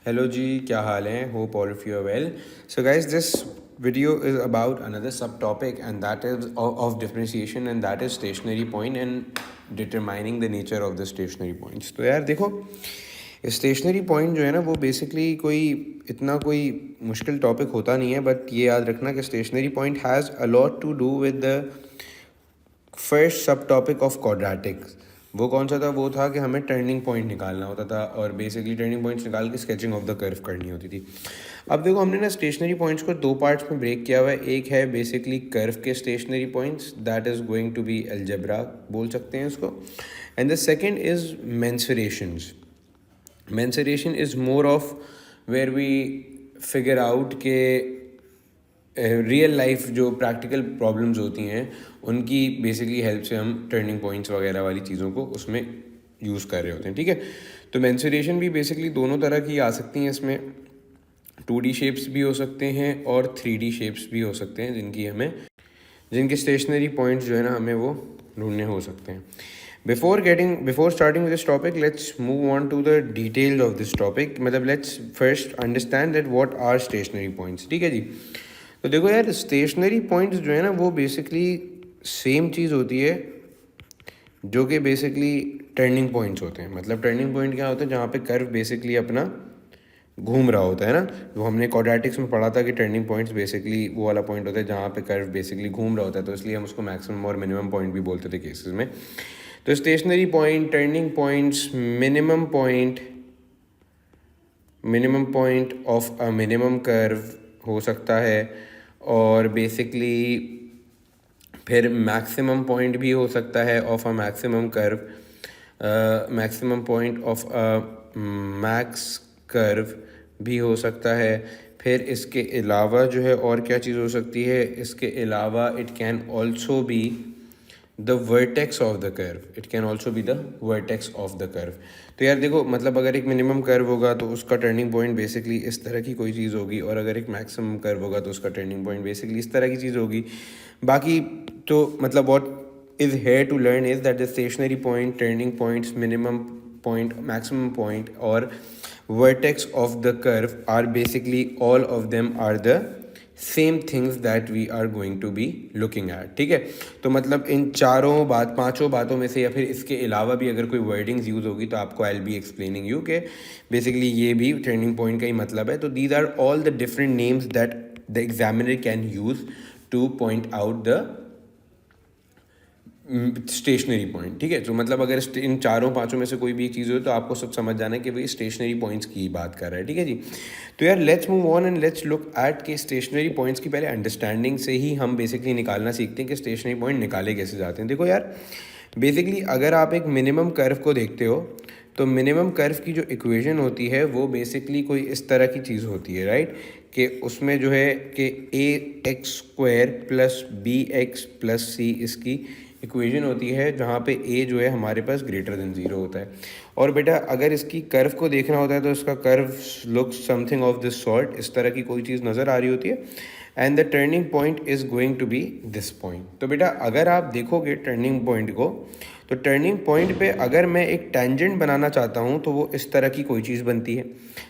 Hello जी, क्या हाल है? Hope all of you are well. So guys, this video is about another subtopic and that is of differentiation and that is stationary point and determining the nature of the stationary points. तो यार देखो, stationary point जो है ना वो basically कोई मुश्किल topic होता नहीं है, बट ये याद रखना कि stationary point has a lot to do with the first sub topic of quadratics. वो कौन सा था? वो था कि हमें टर्निंग पॉइंट निकालना होता था और बेसिकली टर्निंग पॉइंट्स निकाल के स्केचिंग ऑफ द कर्व करनी होती थी। अब देखो, हमने ना स्टेशनरी पॉइंट्स को दो पार्ट्स में ब्रेक किया हुआ है। एक है बेसिकली कर्व के stationary points, that is going to be algebra बोल सकते हैं उसको, and the second is mensurations. Mensuration is more of where we figure out के रियल लाइफ जो प्रैक्टिकल प्रॉब्लम्स होती हैं उनकी बेसिकली हेल्प से हम टर्निंग पॉइंट्स वगैरह वाली चीज़ों को उसमें यूज़ कर रहे होते हैं। ठीक है, तो मेंसुरेशन भी बेसिकली दोनों तरह की आ सकती हैं। इसमें 2D शेप्स भी हो सकते हैं और 3D शेप्स भी हो सकते हैं जिनके स्टेशनरी पॉइंट्स जो है ना हमें वो ढूंढने हो सकते हैं। Before starting with this topic, let's move on to the details of this topic. मतलब let's first understand that what are stationary points. ठीक है जी, तो देखो यार, स्टेशनरी पॉइंट्स जो है ना वो बेसिकली सेम चीज़ होती है जो कि बेसिकली टर्निंग पॉइंट्स होते हैं। मतलब टर्निंग पॉइंट क्या होता है? जहाँ पे कर्व बेसिकली अपना घूम रहा होता है ना। वो हमने क्वाड्रेटिक्स में पढ़ा था कि टर्निंग पॉइंट्स बेसिकली वो वाला पॉइंट होता है जहाँ पे कर्व बेसिकली घूम रहा होता है, तो इसलिए हम उसको मैक्सिमम और मिनिमम पॉइंट भी बोलते थे केसेस में। तो stationery point, turning points, minimum point of a minimum curve हो सकता है, और बेसिकली फिर मैक्सिमम पॉइंट भी हो सकता है of a maximum curve, maximum point of a max curve भी हो सकता है। फिर इसके अलावा जो है और क्या चीज़ हो सकती है? इसके अलावा it can also be the vertex of the curve, it can also be the vertex of the curve. तो यार देखो, मतलब अगर एक मिनिमम कर्व होगा तो उसका टर्निंग पॉइंट बेसिकली इस तरह की कोई चीज़ होगी, और अगर एक मैक्सिमम कर्व होगा तो उसका टर्निंग पॉइंट बेसिकली इस तरह की चीज़ होगी। बाकी तो मतलब what is here to learn is that the stationary point, turning points, minimum point, maximum point और vertex of the curve are basically all of them are the same things that we are going to be looking at. ठीक है, तो मतलब इन पांचों बातों में से या फिर इसके अलावा भी अगर कोई वर्डिंग्स यूज़ होगी तो आपको I will be explaining you के बेसिकली ये भी टर्निंग पॉइंट का ही मतलब है। तो these are all the different names that the examiner can use to point out the stationary point. ठीक है, तो मतलब अगर इन चारों पांचों में से कोई भी एक चीज़ हो तो आपको सब समझ जाना है कि भाई स्टेशनरी पॉइंट्स की बात कर रहा है। ठीक है जी, तो यार let's move on and let's look eight के स्टेशनरी पॉइंट्स की पहले अंडरस्टैंडिंग से ही हम बेसिकली निकालना सीखते हैं कि स्टेशनरी पॉइंट निकाले कैसे जाते हैं। देखो यार, बेसिकली अगर आप एक मिनिमम कर्व को देखते हो तो मिनिमम कर्व की जो इक्वेशन होती है वो बेसिकली कोई इस तरह की चीज़ होती है, राइट? कि उसमें जो है कि ax² plus bx plus c इसकी इक्वेशन होती है, जहाँ पे a जो है हमारे पास ग्रेटर देन 0 होता है। और बेटा अगर इसकी कर्व को देखना होता है तो इसका curve looks something of this sort, इस तरह की कोई चीज़ नज़र आ रही होती है, and the turning point is going to be this point. तो बेटा अगर आप देखोगे टर्निंग पॉइंट को, तो टर्निंग पॉइंट पे अगर मैं एक टेंजेंट बनाना चाहता हूँ तो वो इस तरह की कोई चीज़ बनती है।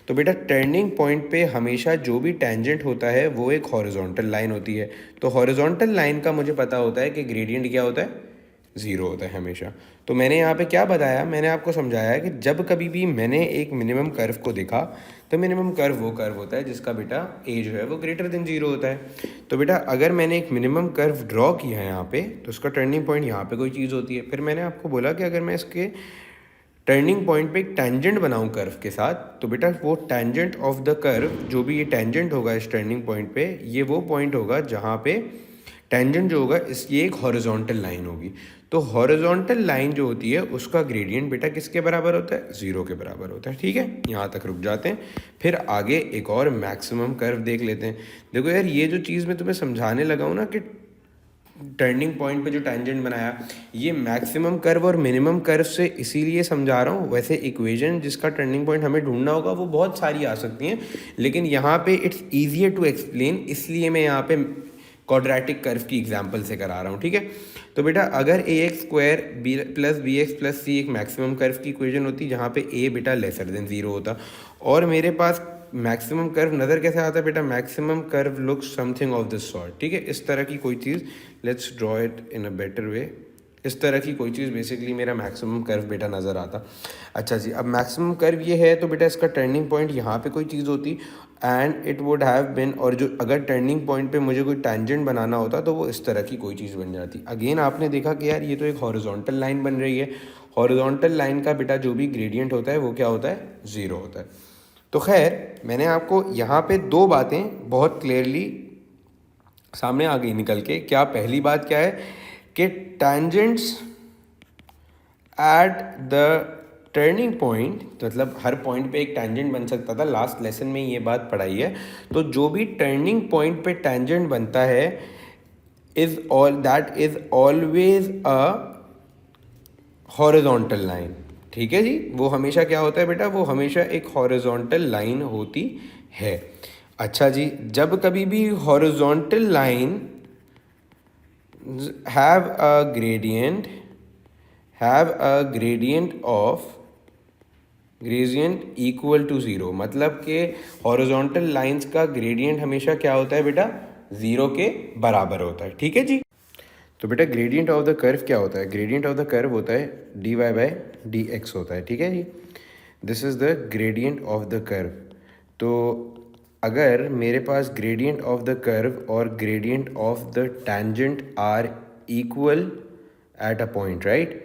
तो बेटा टर्निंग पॉइंट पे हमेशा जो भी टेंजेंट होता है वो एक हॉरिजॉन्टल लाइन होती है। तो हॉरिजॉन्टल लाइन का मुझे पता होता है कि ग्रेडियंट क्या होता है? 0 होता है हमेशा। तो मैंने यहाँ पे क्या बताया? मैंने आपको समझाया कि जब कभी भी मैंने एक मिनिमम कर्व को देखा तो मिनिमम कर्व वो कर्व होता है जिसका बेटा ए जो है वो ग्रेटर देन 0 होता है। तो बेटा अगर मैंने एक मिनिमम कर्व ड्रॉ किया है यहाँ पे तो उसका टर्निंग पॉइंट यहाँ पे कोई चीज़ होती है। फिर मैंने आपको बोला कि अगर मैं इसके टर्निंग पॉइंट पे एक टेंजेंट बनाऊं कर्व के साथ, तो बेटा वो टेंजेंट ऑफ द कर्व, जो भी ये टेंजेंट होगा इस टर्निंग पॉइंट पे, ये वो पॉइंट होगा जहाँ पे टेंजेंट जो होगा इस ये एक हॉरिजॉन्टल लाइन होगी। तो हॉरिजॉन्टल लाइन जो होती है उसका ग्रेडियंट बेटा किसके बराबर होता है? 0 के बराबर होता है। ठीक है, यहाँ तक रुक जाते हैं, फिर आगे एक और मैक्सिमम कर्व देख लेते हैं। देखो यार, ये जो चीज़ मैं तुम्हें समझाने लगा हूँ ना कि टर्निंग पॉइंट पे जो टेंजेंट बनाया, ये मैक्सिमम कर्व और मिनिमम कर्व से इसीलिए समझा रहा हूँ। वैसे इक्वेशन जिसका टर्निंग पॉइंट हमें ढूंढना होगा वो बहुत सारी आ सकती हैं, लेकिन यहाँ पे इट्स ईजियर टू एक्सप्लेन, इसलिए मैं यहाँ पे क्वाड्रेटिक कर्व की एग्जांपल से करा रहा हूँ। ठीक है, तो बेटा अगर ax² plus bx plus c एक मैक्सिमम कर्व की इक्वेशन होती जहाँ पे a बेटा लेसर देन 0 होता, और मेरे पास मैक्सिमम कर्व नज़र कैसे आता है बेटा, maximum curve looks something of this sort, ठीक है, इस तरह की कोई चीज़, let's draw it in a better way, इस तरह की कोई चीज़ बेसिकली मेरा मैक्सिमम कर्व बेटा नज़र आता। अच्छा जी, अब मैक्सिमम कर्व ये है तो बेटा इसका टर्निंग पॉइंट यहाँ पे कोई चीज़ होती and it would have been, और जो अगर टर्निंग पॉइंट पे मुझे कोई टेंजेंट बनाना होता तो वो इस तरह की कोई चीज़ बन जाती। अगेन आपने देखा कि यार ये तो एक हॉरिजॉन्टल लाइन बन रही है, हॉरिजॉन्टल लाइन का बेटा जो भी ग्रेडियंट होता है वो क्या होता है, ज़ीरो होता है। तो खैर मैंने आपको यहाँ पे दो बातें बहुत क्लियरली सामने आ गई निकल के। क्या पहली बात क्या है कि tangents at the turning point, मतलब हर पॉइंट पे एक टैंजेंट बन सकता था, लास्ट लेसन में ये बात पढ़ाई है। तो जो भी टर्निंग पॉइंट पे टैंजेंट बनता है is all that is always a horizontal line, ठीक है जी, वो हमेशा क्या होता है बेटा, वो हमेशा एक हॉरिजॉन्टल लाइन होती है। अच्छा जी, जब कभी भी horizontal line have a gradient of gradient equal to zero, मतलब कि हॉरिजॉन्टल लाइंस का ग्रेडियंट हमेशा क्या होता है बेटा, ज़ीरो के बराबर होता है, ठीक है जी। तो बेटा ग्रेडियंट ऑफ द कर्व क्या होता है, ग्रेडियंट ऑफ द कर्व होता है dy बाई डी एक्स होता है, ठीक है जी, this is the gradient of the curve. तो अगर मेरे पास ग्रेडियंट ऑफ द कर्व और gradient of the tangent are equal at a point, right,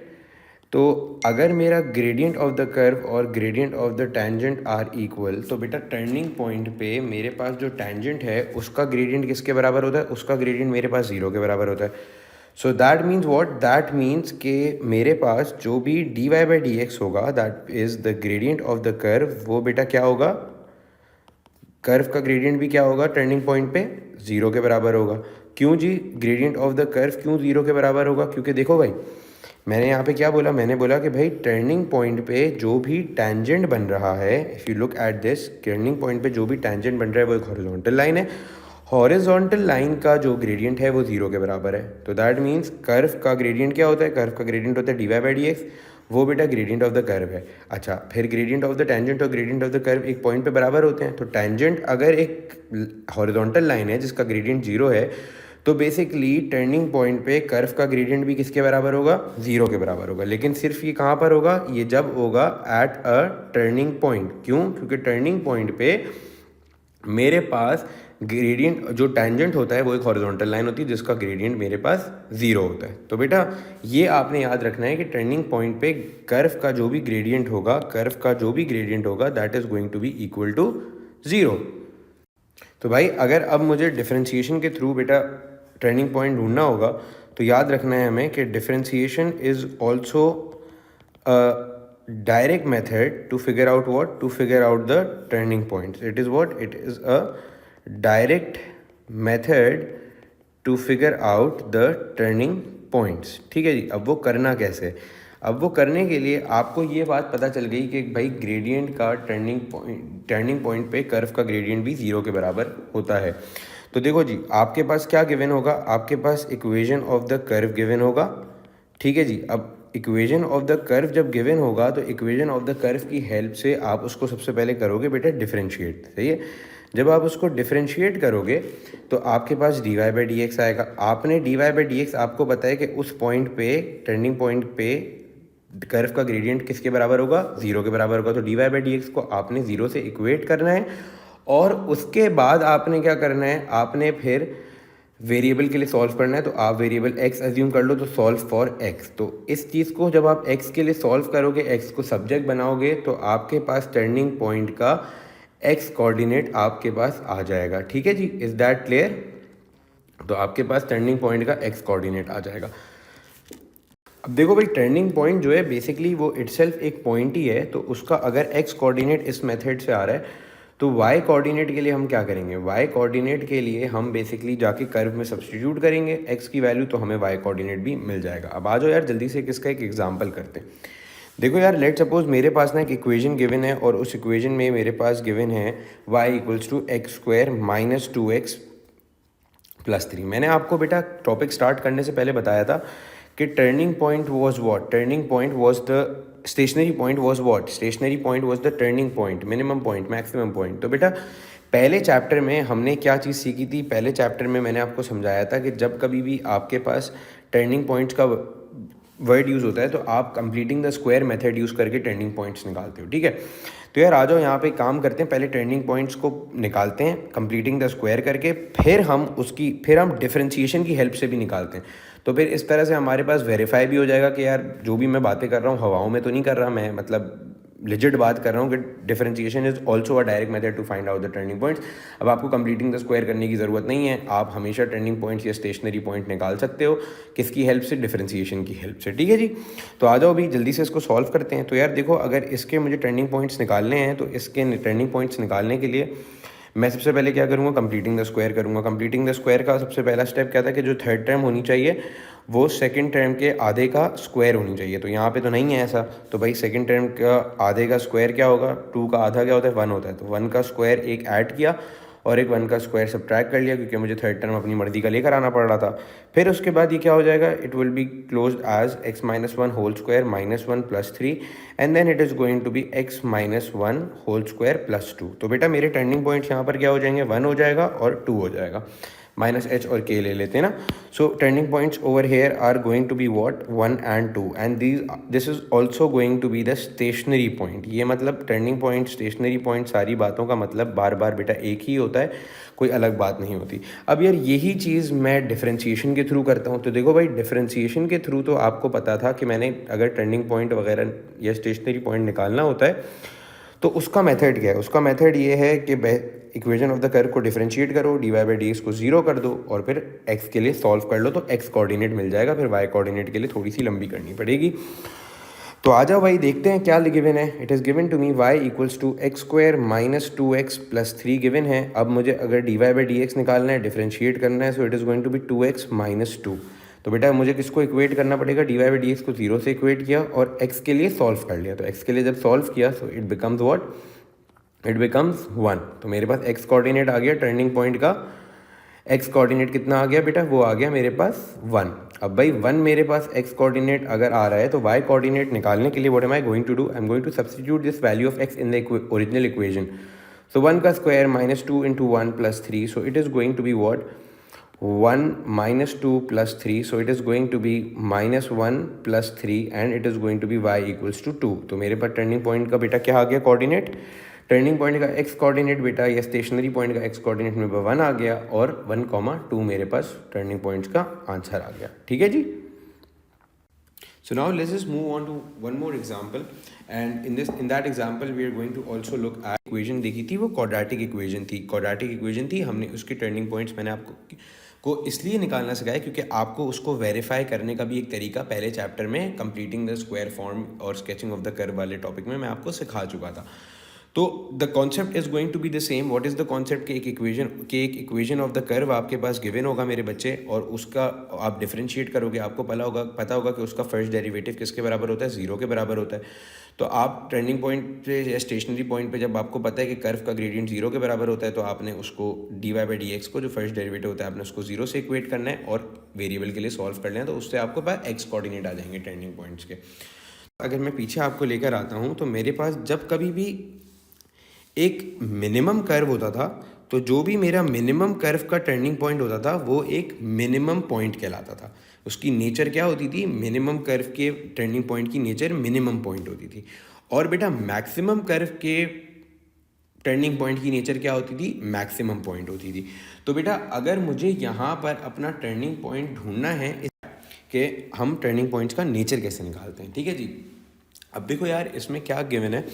तो अगर मेरा ग्रेडियंट ऑफ द कर्व और gradient of the tangent are equal, तो बेटा टर्निंग पॉइंट पे मेरे पास जो टैंजेंट है उसका ग्रेडियंट किसके बराबर होता है, उसका ग्रेडियंट मेरे पास ज़ीरो के बराबर होता है। सो that means what, that means कि मेरे पास जो भी dy बाई डी एक्स होगा that is the gradient of the curve, वो बेटा क्या होगा, कर्व का ग्रेडियंट भी क्या होगा टर्निंग पॉइंट पे, ज़ीरो के बराबर होगा। क्यों जी, ग्रेडियंट ऑफ द कर्व क्यों ज़ीरो के बराबर होगा, क्योंकि देखो भाई मैंने यहाँ पे क्या बोला, मैंने बोला कि भाई टर्निंग पॉइंट पे जो भी टैंजेंट बन रहा है, if you look at this, turning point पे जो भी टैंजेंट बन रहा है वो एक हॉरिजॉन्टल लाइन है, हॉरिजॉन्टल लाइन का जो ग्रेडियंट है वो ज़ीरो के बराबर है। तो दैट मीन्स कर्व का ग्रेडियंट क्या होता है, कर्व का ग्रेडियंट होता है D Y by D X, वो बेटा ग्रेडियंट ऑफ द कर्व है। अच्छा, फिर ग्रेडियंट ऑफ द टेंजेंट और ग्रेडियंट ऑफ द कर्व एक पॉइंट पे बराबर होते हैं। तो टेंजेंट अगर एक हॉरिजॉन्टल लाइन है जिसका ग्रेडियंट जीरो है, तो बेसिकली टर्निंग पॉइंट पे कर्व का ग्रेडियंट भी किसके बराबर होगा, ज़ीरो के बराबर होगा। लेकिन सिर्फ ये कहाँ पर होगा, ये जब होगा एट अ टर्निंग पॉइंट। क्यों, क्योंकि टर्निंग पॉइंट पे मेरे पास ग्रेडियंट जो टैंजेंट होता है वो एक हॉरिजॉन्टल लाइन होती है जिसका ग्रेडियंट मेरे पास ज़ीरो होता है। तो बेटा ये आपने याद रखना है कि टर्निंग पॉइंट पे कर्व का जो भी ग्रेडियंट होगा, कर्व का जो भी ग्रेडियंट होगा that is going to be equal to zero. तो भाई अगर अब मुझे डिफरेंशिएशन के थ्रू बेटा टर्निंग पॉइंट ढूंढना होगा तो याद रखना है हमें कि differentiation is also direct method to figure out what, to figure out the turning points. It is what, it is a direct method to figure out the turning points, ठीक है जी। अब वो करना कैसे, अब वो करने के लिए आपको ये बात पता चल गई कि भाई ग्रेडियंट का टर्निंग पॉइंट पे कर्व का ग्रेडियंट भी ज़ीरो के बराबर होता है। तो देखो जी, आपके पास क्या गिवन होगा, आपके पास equation of the curve given होगा, ठीक है जी। अब इक्वेशन ऑफ द कर्व जब गिवन होगा तो इक्वेशन ऑफ द कर्व की हेल्प से आप उसको सबसे पहले करोगे बेटा डिफरेंशिएट, सही है। जब आप उसको डिफरेंशिएट करोगे तो आपके पास d Y by D x आएगा। आपने d Y by D x आपको बताया कि उस पॉइंट पे, टर्निंग पॉइंट पे कर्व का ग्रेडियंट किसके बराबर होगा, ज़ीरो के बराबर होगा। तो d Y by D x को आपने ज़ीरो से इक्वेट करना है और उसके बाद आपने क्या करना है, आपने फिर वेरिएबल के लिए सॉल्व करना है। तो आप वेरिएबल x अज्यूम कर लो, तो सॉल्व फॉर x। तो इस चीज़ को जब आप x के लिए सॉल्व करोगे, x को सब्जेक्ट बनाओगे, तो आपके पास टर्निंग पॉइंट का x कोऑर्डिनेट आपके पास आ जाएगा, ठीक है जी। Is that clear? तो आपके पास टर्निंग पॉइंट का x कोऑर्डिनेट आ जाएगा। अब देखो भाई, टर्निंग पॉइंट जो है बेसिकली वो इटसेल्फ एक पॉइंट ही है, तो उसका अगर x कोऑर्डिनेट इस मेथड से आ रहा है तो y कोऑर्डिनेट के लिए हम क्या करेंगे, y कोऑर्डिनेट के लिए हम बेसिकली जाके कर्व में सब्स्टिट्यूट करेंगे x की वैल्यू, तो हमें y कोऑर्डिनेट भी मिल जाएगा। अब आ जाओ यार जल्दी से किसका एक एग्जांपल करते हैं। देखो यार, लेट सपोज मेरे पास ना एक इक्वेशन गिवन है और उस इक्वेशन में मेरे पास गिवन है y equals to X square minus 2x plus 3। मैंने आपको बेटा टॉपिक स्टार्ट करने से पहले बताया था कि turning point was what, turning point was the stationary point was what, stationary point was the turning point, minimum point, maximum point. तो बेटा पहले चैप्टर में हमने क्या चीज़ सीखी थी, पहले चैप्टर में मैंने आपको समझाया था कि जब कभी भी आपके पास टर्निंग पॉइंट्स का वर्ड यूज़ होता है तो आप completing the square method use करके टर्निंग पॉइंट्स निकालते हो, ठीक है। तो यार आ जाओ यहाँ पे काम करते हैं, पहले टर्निंग पॉइंट्स को निकालते हैं कंप्लीटिंग द स्क्वायर करके, फिर हम डिफरेंशिएशन की हेल्प से भी निकालते हैं। तो फिर इस तरह से हमारे पास वेरीफाई भी हो जाएगा कि यार जो भी मैं बातें कर रहा हूँ हवाओं में तो नहीं कर रहा, मैं मतलब लिजिट बात कर रहा हूँ कि differentiation is also a direct method to find out the turning points. अब आपको कंप्लीटिंग द स्क्वायर करने की ज़रूरत नहीं है, आप हमेशा टर्निंग पॉइंट्स या स्टेशनरी पॉइंट निकाल सकते हो, किसकी हेल्प से, डिफरेंशिएशन की हेल्प से, ठीक है जी। तो आ जाओ अभी जल्दी से इसको सॉल्व करते हैं। तो यार देखो अगर इसके मुझे टर्निंग पॉइंट्स निकालने हैं तो इसके टर्निंग पॉइंट्स निकालने के लिए मैं सबसे पहले क्या करूँगा, कंप्लीटिंग द स्क्वायर करूँगा। कंप्लीटिंग द स्क्वायर का सबसे पहला स्टेप क्या था कि जो थर्ड टर्म होनी चाहिए वो सेकंड टर्म के आधे का स्क्वायर होनी चाहिए। तो यहाँ पे तो नहीं है ऐसा, तो भाई सेकंड टर्म का आधे का स्क्वायर क्या होगा, 2 का आधा क्या होता है, 1 होता है। तो 1 का स्क्वायर एक ऐड किया और एक 1 का स्क्वायर सब्ट्रैक्ट कर लिया क्योंकि मुझे थर्ड टर्म अपनी मर्जी का लेकर आना पड़ रहा था। फिर उसके बाद ये क्या हो जाएगा, it will be closed as x minus 1 whole square minus 1 plus 3 and then it is going to be x minus 1 whole square plus 2। तो बेटा मेरे टर्निंग पॉइंट्स यहाँ पर क्या हो जाएंगे, 1 हो जाएगा और 2 हो जाएगा, माइनस h और k ले लेते हैं ना। So turning points over here are going to be what, 1 and 2 and this is also going to be the stationary point. ये मतलब टर्निंग पॉइंट, स्टेशनरी पॉइंट, सारी बातों का मतलब बार बार बेटा एक ही होता है, कोई अलग बात नहीं होती। अब यार यही चीज़ मैं डिफरेंशिएशन के थ्रू करता हूँ। तो देखो भाई डिफरेंशिएशन के थ्रू तो आपको पता था कि मैंने अगर टर्निंग पॉइंट वगैरह या स्टेशनरी पॉइंट निकालना होता है तो उसका मेथड क्या है, उसका मेथड ये है कि इक्वेशन ऑफ द कर्व को डिफरेंशिएट करो, D Y by D x को 0 कर दो और फिर x के लिए सॉल्व कर लो तो x कोऑर्डिनेट मिल जाएगा, फिर y कोऑर्डिनेट के लिए थोड़ी सी लंबी करनी पड़ेगी। तो आ जाओ भाई देखते हैं क्या गिवन है। It is given to me y equals to X square minus 2x plus 3 given है। अब मुझे अगर D Y by D x निकालना है, डिफरेंशिएट करना है, so it is going to be 2x minus 2। तो बेटा मुझे किसको इक्वेट करना पड़ेगा, D Y by D x को 0 से इक्वेट किया और x के लिए सॉल्व कर लिया। तो x के लिए जब सॉल्व किया so it becomes what, it becomes 1। तो मेरे पास x कोऑर्डिनेट आ गया टर्निंग पॉइंट का, x कोऑर्डिनेट कितना आ गया बेटा, वो आ गया मेरे पास 1। अब भाई 1 मेरे पास x कोऑर्डिनेट अगर आ रहा है तो y कोऑर्डिनेट निकालने के लिए what am I going to do, I am going to substitute this value of x in the original equation. So 1 का square minus 2 into 1 plus 3, so it is going to be what 1 minus 2 plus 3, so it is going to be minus 1 plus 3 and it is going to be y equals to 2। तो मेरे पास turning point का बेटा क्या आ गया coordinate, turning point का x coordinate बेटा या stationery point का x कोऑर्डिनेट में 1 आ गया और 1,2 मेरे पास टर्निंग पॉइंट्स का आंसर आ गया, ठीक है जी। So now let's just move on to one more example and in that example we are going to also look at equation देखी थी, वो quadratic equation थी। हमने उसके टर्निंग पॉइंट्स मैंने आपको को इसलिए निकालना सिखाया क्योंकि आपको उसको वेरीफाई करने का भी एक तरीका पहले चैप्टर में कंप्लीटिंग द स्क्वायर फॉर्म और स्केचिंग ऑफ द कर्व वाले टॉपिक में मैं आपको सिखा चुका था। तो the concept is going to be the same. What is the concept, एक इक्वेशन ऑफ द कर्व आपके पास गिवन होगा मेरे बच्चे और उसका आप डिफरेंशिएट करोगे, आपको पता होगा कि उसका फर्स्ट डेरिवेटिव किसके बराबर होता है, 0 के बराबर होता है। तो आप टर्निंग पॉइंट पे या स्टेशनरी पॉइंट पे जब आपको पता है कि कर्व का ग्रेडियंट 0 के बराबर होता है तो आपने उसको D Y by D x को जो फर्स्ट डेरिवेटिव होता है आपने उसको 0 से इक्वेट करना है और वेरिएबल के लिए सॉल्व करना है, तो उससे आपको पास एक्स कोऑर्डिनेट आ जाएंगे टर्निंग पॉइंट्स के। अगर मैं पीछे आपको लेकर आता हूँ तो मेरे पास जब कभी भी एक मिनिमम कर्व होता था तो जो भी मेरा मिनिमम कर्व का टर्निंग पॉइंट होता था वो एक मिनिमम पॉइंट कहलाता था। उसकी नेचर क्या होती थी, मिनिमम कर्व के टर्निंग पॉइंट की नेचर मिनिमम पॉइंट होती थी। और बेटा मैक्सिमम कर्व के टर्निंग पॉइंट की नेचर क्या होती थी, मैक्सिमम पॉइंट होती थी। तो बेटा अगर मुझे यहाँ पर अपना टर्निंग पॉइंट ढूंढना है कि हम टर्निंग पॉइंट्स का नेचर कैसे निकालते हैं, ठीक है जी। अब देखो यार इसमें क्या गिवन है,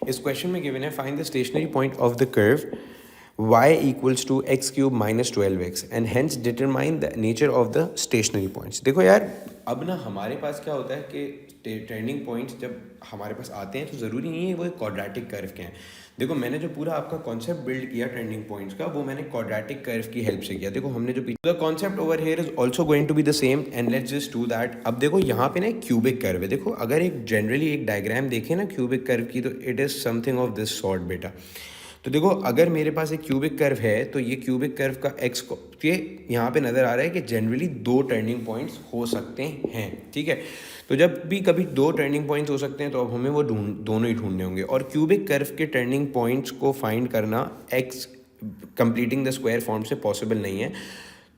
इस क्वेश्चन में गिवन है find the stationary point of the curve y equals to x cube minus 12x and hence determine the nature of the stationary points। देखो यार अब ना हमारे पास क्या होता है कि टर्निंग पॉइंट्स जब हमारे पास आते हैं तो ज़रूरी नहीं है वो क्वाड्रेटिक कर्व के हैं। देखो मैंने जो पूरा आपका कॉन्सेप्ट बिल्ड किया टर्निंग पॉइंट्स का वो मैंने क्वाड्रेटिक कर्व की हेल्प से किया। देखो हमने जो the concept over here is also going to be the same and let's just do that. अब देखो यहाँ पे ना एक क्यूबिक कर्व है। देखो अगर एक जनरली एक डायग्राम देखें ना क्यूबिक कर्व की तो it is something of this sort बेटा। तो देखो अगर मेरे पास एक क्यूबिक कर्व है तो ये क्यूबिक कर्व का एक्स को ये यहाँ पे नज़र आ रहा है कि जनरली 2 टर्निंग पॉइंट्स हो सकते हैं, ठीक है। तो जब भी कभी 2 टर्निंग पॉइंट्स हो सकते हैं तो अब हमें वो दोनों ही ढूंढने होंगे। और क्यूबिक कर्व के टर्निंग पॉइंट्स को फाइंड करना x completing the square form से पॉसिबल नहीं है।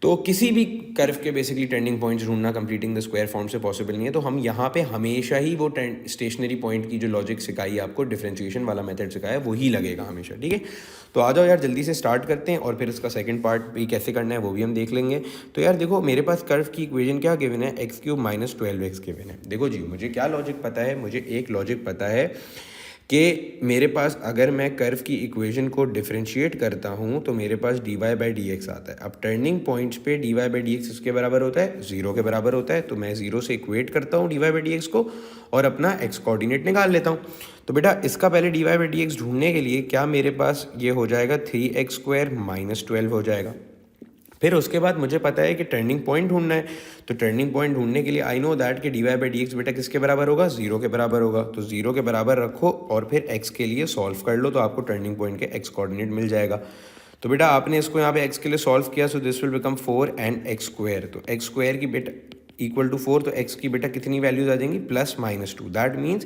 तो किसी भी कर्व के बेसिकली टर्निंग पॉइंट्स ढूंढना कंप्लीटिंग द स्क्वायर फॉर्म से पॉसिबल नहीं है। तो हम यहाँ पे हमेशा ही वो स्टेशनरी पॉइंट की जो लॉजिक सिखाई है आपको, डिफरेंशिएशन वाला मेथड सिखाया है, वही लगेगा हमेशा, ठीक है। तो आ जाओ यार जल्दी से स्टार्ट करते हैं और फिर इसका सेकंड पार्ट भी कैसे करना है वो भी हम देख लेंगे। तो यार देखो मेरे पास कर्व की इक्वेशन क्या गिवन है, x³ - 12x गिवन है। देखो जी मुझे क्या लॉजिक पता है, मुझे एक लॉजिक पता है कि मेरे पास अगर मैं कर्व की इक्वेशन को डिफरेंशिएट करता हूँ तो मेरे पास dy/dx आता है। अब टर्निंग पॉइंट्स पे dy/dx इसके बराबर होता है, 0 के बराबर होता है। तो मैं 0 से इक्वेट करता हूँ dy/dx को और अपना x कोऑर्डिनेट निकाल लेता हूँ। तो बेटा इसका पहले dy/dx ढूंढने के लिए क्या मेरे पास ये हो जाएगा 3x² - 12 हो जाएगा। फिर उसके बाद मुझे पता है कि टर्निंग पॉइंट ढूंढना है। तो टर्निंग पॉइंट ढूंढने के लिए आई नो दैट कि dy/dx बेटा किसके बराबर होगा, 0 के बराबर होगा। तो 0 के बराबर रखो और फिर x के लिए सॉल्व कर लो तो आपको टर्निंग पॉइंट के x कोऑर्डिनेट मिल जाएगा। तो बेटा आपने इसको यहाँ पे x के लिए सॉल्व किया, so this will become 4 and x²। तो x² की बेटा इक्वल टू 4, तो x की बेटा कितनी वैल्यूज आ जाएंगी, +-2। दैट मीन्स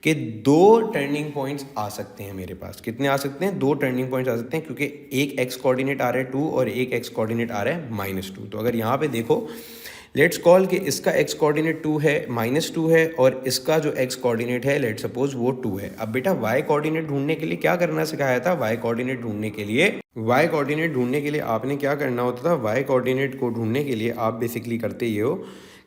कि 2 टर्निंग पॉइंट्स आ सकते हैं मेरे पास। कितने आ सकते हैं, 2 टर्निंग पॉइंट्स आ सकते हैं, क्योंकि एक x कोऑर्डिनेट आ रहा है 2 और एक x कोऑर्डिनेट आ रहा है -2। तो अगर यहाँ पे देखो लेट्स कॉल कि इसका x कोऑर्डिनेट 2 है, -2 है, और इसका जो x कोऑर्डिनेट है लेट्स सपोज वो 2 है। अब बेटा y कोऑर्डिनेट ढूंढने के लिए क्या करना सिखाया था, y कोऑर्डिनेट ढूंढने के लिए आपने क्या करना होता था, y कोऑर्डिनेट को ढूंढने के लिए आप बेसिकली करते ये हो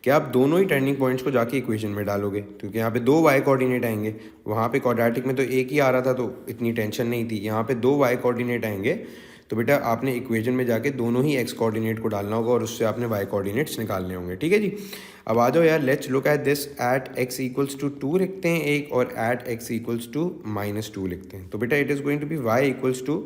कि आप दोनों ही टर्निंग पॉइंट्स को जाके इक्वेशन में डालोगे, क्योंकि यहाँ पे 2 y कोऑर्डिनेट आएंगे। वहाँ पे क्वाड्रेटिक में तो एक ही आ रहा था तो इतनी टेंशन नहीं थी। यहाँ पे 2 y कोऑर्डिनेट आएंगे तो बेटा आपने इक्वेशन में जाके दोनों ही x कोऑर्डिनेट को डालना होगा और उससे आपने y कोऑर्डिनेट्स निकालने होंगे, ठीक है जी। अब आ जाओ यार let's look at this. At x = 2 लिखते हैं एक, और एट x = -2 लिखते हैं। तो बेटा it is going to be y =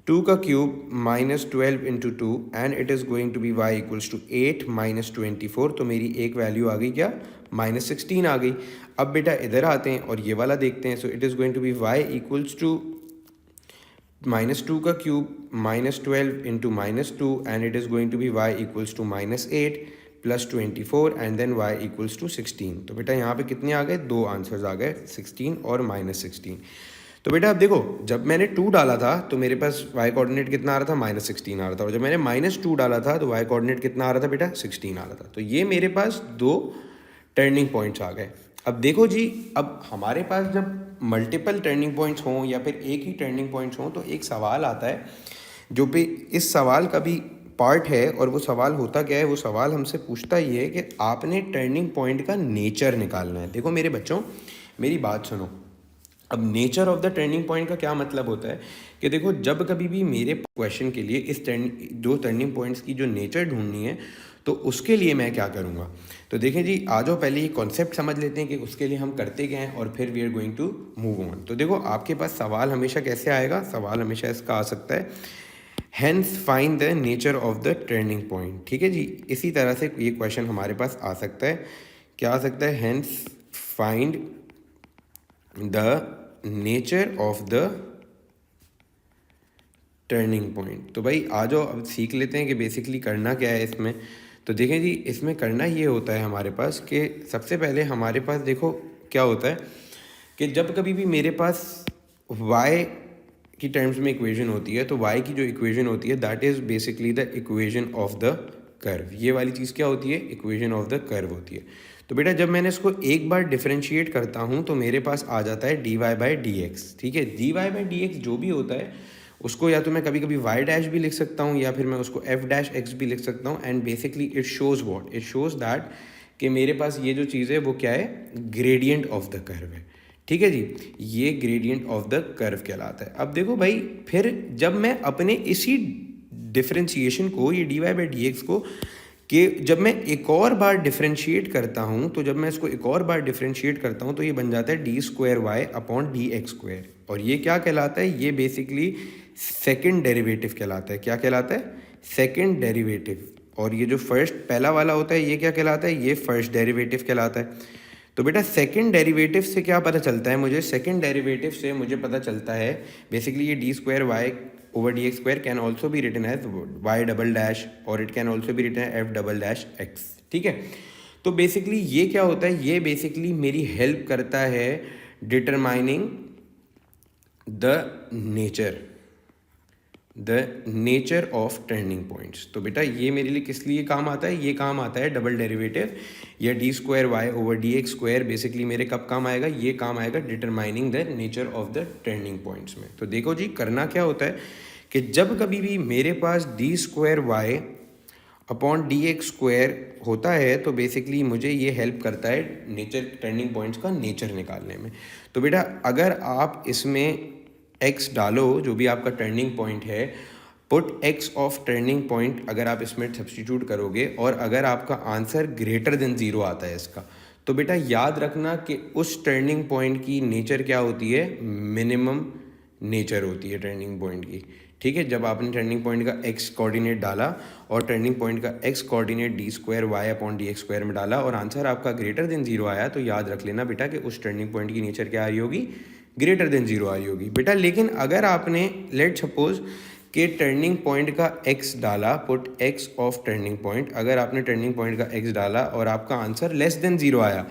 2 का cube -12 × 2 and it is going to be y = 8 - 24। तो मेरी एक वैल्यू आ गई क्या, -16 आ गई। अब बेटा इधर आते हैं और ये वाला देखते हैं। So it is going to be y = -2 का cube -12 × -2 and it is going to be y = -8 + 24 and then y = 16। तो बेटा यहाँ पे कितने आ गए, 2 आंसर्स आ गए, 16 और -16। तो बेटा अब देखो जब मैंने 2 डाला था तो मेरे पास y कोऑर्डिनेट कितना आ रहा था, -16 आ रहा था, और जब मैंने -2 डाला था तो y कोऑर्डिनेट कितना आ रहा था बेटा, 16 आ रहा था। तो ये मेरे पास 2 टर्निंग पॉइंट्स आ गए। अब देखो जी, अब हमारे पास जब मल्टीपल टर्निंग पॉइंट्स हों या फिर एक ही टर्निंग पॉइंट्स हों तो एक सवाल आता है जो पे इस सवाल का भी पार्ट है, और वो सवाल होता क्या है, वो सवाल हमसे पूछता ये है कि आपने टर्निंग पॉइंट का नेचर निकालना है। देखो मेरे बच्चों मेरी बात सुनो। अब nature of the turning point का क्या मतलब होता है कि देखो जब कभी भी मेरे क्वेश्चन के लिए इस दो टर्निंग पॉइंट्स की जो नेचर ढूंढनी है तो उसके लिए मैं क्या करूँगा। तो देखें जी आ जाओ पहले ये कॉन्सेप्ट समझ लेते हैं कि उसके लिए हम करते क्या हैं और फिर we are going to move on. तो देखो आपके पास सवाल हमेशा कैसे आएगा, सवाल हमेशा इसका आ सकता है hence find the nature of the turning point, ठीक है जी। इसी तरह से ये क्वेश्चन हमारे पास आ सकता है, क्या आ सकता है, hence find the nature of the turning point. तो भाई आ जाओ अब सीख लेते हैं कि बेसिकली करना क्या है इसमें। तो देखें जी इसमें करना ये होता है हमारे पास कि सबसे पहले हमारे पास देखो क्या होता है कि जब कभी भी मेरे पास y की टर्म्स में इक्वेशन होती है तो y की जो इक्वेशन होती है that is basically the equation of the curve. ये वाली चीज़ क्या होती है, इक्वेशन ऑफ द कर्व होती है। तो बेटा जब मैंने इसको एक बार डिफरेंशिएट करता हूँ तो मेरे पास आ जाता है dy/dx, ठीक है। dy/dx जो भी होता है उसको या तो मैं कभी कभी y' भी लिख सकता हूँ या फिर मैं उसको f' भी लिख सकता हूँ। And basically it shows what, it shows that कि मेरे पास ये जो चीज़ है वो क्या है, ग्रेडियंट ऑफ द कर्व है, ठीक है जी। ये ग्रेडियंट ऑफ द कर्व कहलाता है। अब देखो भाई फिर जब मैं अपने इसी डिफरेंशिएशन को, ये dy/dx को कि जब मैं एक और बार डिफरेंशिएट करता हूँ तो जब मैं इसको एक और बार डिफरेंशिएट करता हूँ तो ये बन जाता है d²y/dx²। और ये क्या कहलाता है, ये बेसिकली सेकंड डेरिवेटिव कहलाता है। क्या कहलाता है, सेकंड डेरिवेटिव। और ये जो फर्स्ट पहला वाला होता है ये क्या कहलाता है, ये फर्स्ट डेरिवेटिव कहलाता है। तो बेटा सेकंड डेरिवेटिव से क्या पता चलता है मुझे, सेकंड डेरिवेटिव से मुझे पता चलता है बेसिकली ये d square Y over D x square can also be written as y double dash और it can also be written f double dash x, ठीक है। तो बेसिकली ये क्या होता है, ये बेसिकली मेरी हेल्प करता है determining the nature of turning points. तो बेटा ये मेरे लिए किस लिए काम आता है, ये काम आता है डबल डेरिवेटिव या D square Y over D x square basically मेरे कब काम आएगा, ये काम आएगा determining the nature of the turning points में। तो देखो जी करना क्या होता है कि जब कभी भी मेरे पास d square Y upon D x square होता है तो बेसिकली मुझे ये हेल्प करता है नेचर टर्निंग पॉइंट्स का नेचर निकालने में। तो बेटा अगर आप इसमें x डालो जो भी आपका टर्निंग पॉइंट है, put x of turning point अगर आप इसमें सब्स्टिट्यूट करोगे और अगर आपका आंसर ग्रेटर देन 0 आता है इसका, तो बेटा याद रखना कि उस टर्निंग पॉइंट की नेचर क्या होती है, मिनिमम नेचर होती है टर्निंग पॉइंट की, ठीक है। जब आपने टर्निंग पॉइंट का x कोऑर्डिनेट डाला और टर्निंग पॉइंट का x coordinate D square Y upon D x square में डाला और आंसर आपका ग्रेटर देन 0 आया, तो याद रख लेना बेटा कि उस टर्निंग पॉइंट की नेचर क्या आ रही होगी, ग्रेटर देन 0 आ रही होगी बेटा। लेकिन अगर आपने लेट सपोज कि टर्निंग पॉइंट का x डाला, put x of turning point, अगर आपने टर्निंग पॉइंट का x डाला और आपका आंसर लेस देन 0 आया,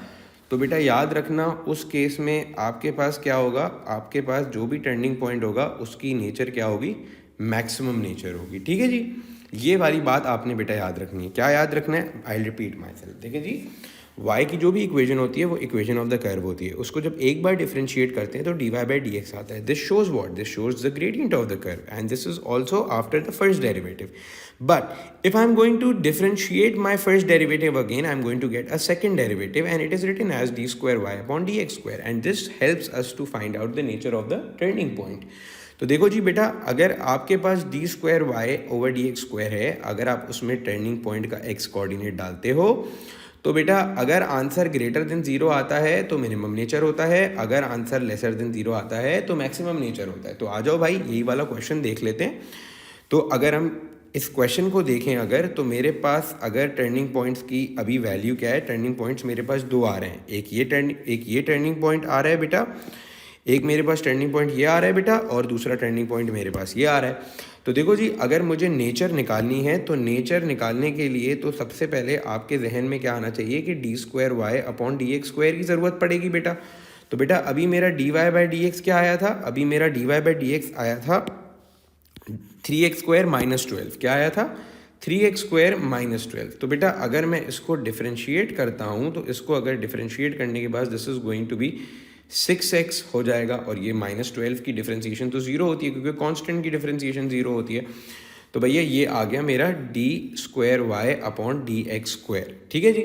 तो बेटा याद रखना उस केस में आपके पास क्या होगा, आपके पास जो भी टर्निंग पॉइंट होगा उसकी नेचर क्या होगी, मैक्सिमम नेचर होगी, ठीक है जी। ये वाली बात आपने बेटा याद रखनी है। क्या याद रखना है, आई रिपीट माई सेल्फ। देखिए जी y की जो भी इक्वेशन होती है वो इक्वेशन ऑफ द कर्व होती है, उसको जब एक बार डिफरेंशिएट करते हैं तो dy बाई डी एक्स आता है। This shows what, this shows the gradient of the curve and this is also after the first derivative. But if I am going to differentiate my first derivative again, I am going to get a second derivative and it is written as D square Y upon D x square and this helps us to find out the nature of the turning point. तो देखो जी बेटा अगर आपके पास d square Y over D x square है, अगर आप उसमें टर्निंग पॉइंट का एक्स कोऑर्डिनेट डालते हो तो बेटा अगर आंसर ग्रेटर देन 0 आता है तो मिनिमम नेचर होता है, अगर आंसर लेसर देन 0 आता है तो मैक्सिमम नेचर होता है। तो आ जाओ भाई यही वाला क्वेश्चन देख लेते हैं। तो अगर हम इस क्वेश्चन को देखें अगर, तो मेरे पास अगर टर्निंग पॉइंट्स की अभी वैल्यू क्या है, टर्निंग पॉइंट्स मेरे पास दो आ रहे हैं, एक ये टर्निंग पॉइंट आ रहा है बेटा, एक मेरे पास टर्निंग पॉइंट ये आ रहा है बेटा और दूसरा टर्निंग पॉइंट मेरे पास ये आ रहा है। तो देखो जी अगर मुझे नेचर निकालनी है तो नेचर निकालने के लिए तो सबसे पहले आपके जहन में क्या आना चाहिए कि D square Y upon D x square की ज़रूरत पड़ेगी बेटा। तो बेटा अभी मेरा D Y by D X क्या आया था, अभी मेरा D Y by D X आया था 3x स्क्वायर माइनस 12, क्या आया था 3x स्क्वायर माइनस 12। तो बेटा अगर मैं इसको डिफरेंशिएट करता हूँ तो इसको अगर डिफरेंशिएट करने के बाद this is going to be 6x हो जाएगा और ये माइनस 12 की डिफरेंशिएशन तो 0 होती है क्योंकि कांस्टेंट की डिफरेंशिएशन 0 होती है। तो भैया ये आ गया मेरा D square Y upon D x square, ठीक है जी।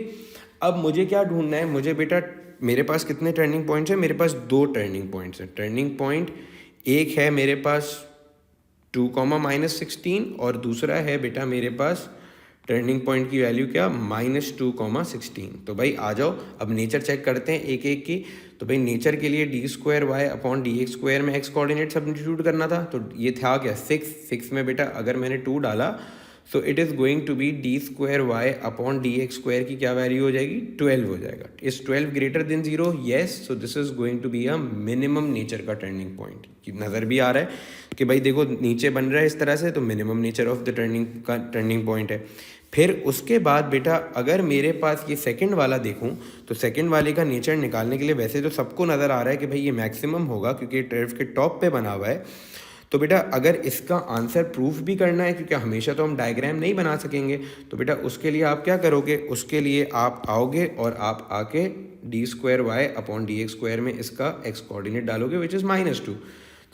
अब मुझे क्या ढूंढना है, मुझे बेटा मेरे पास कितने टर्निंग पॉइंट्स हैं, मेरे पास दो टर्निंग पॉइंट्स हैं। टर्निंग पॉइंट एक है मेरे पास 2 माइनस 16 और दूसरा है बेटा मेरे पास टर्निंग पॉइंट की वैल्यू क्या -2, 16। तो भाई आ जाओ अब नेचर चेक करते हैं एक एक की। तो भाई नेचर के लिए D square Y upon D x square में एक्स कोऑर्डिनेट सब्स्टिट्यूट करना था, तो ये था क्या 6 में बेटा अगर मैंने 2 डाला so it is going to be D square Y upon D x square की क्या वैल्यू हो जाएगी 12 हो जाएगा। Is 12 greater than 0, yes, so this is going to be a minimum nature का टर्निंग पॉइंट। नज़र भी आ रहा है कि भाई देखो नीचे बन रहा है इस तरह से, तो minimum nature of the turning point है। फिर उसके बाद बेटा अगर मेरे पास ये सेकंड वाला देखूं तो सेकंड वाले का नेचर निकालने के लिए वैसे तो सबको नज़र आ रहा है कि भाई ये मैक्सिमम होगा क्योंकि कर्व के टॉप पे बना हुआ है। तो बेटा अगर इसका आंसर प्रूफ भी करना है क्योंकि हमेशा तो हम डायग्राम नहीं बना सकेंगे, तो बेटा उसके लिए आप क्या करोगे, उसके लिए आप आओगे और आप आके d square Y upon D x square में इसका एक्स कोऑर्डिनेट डालोगे विच इज़ -2।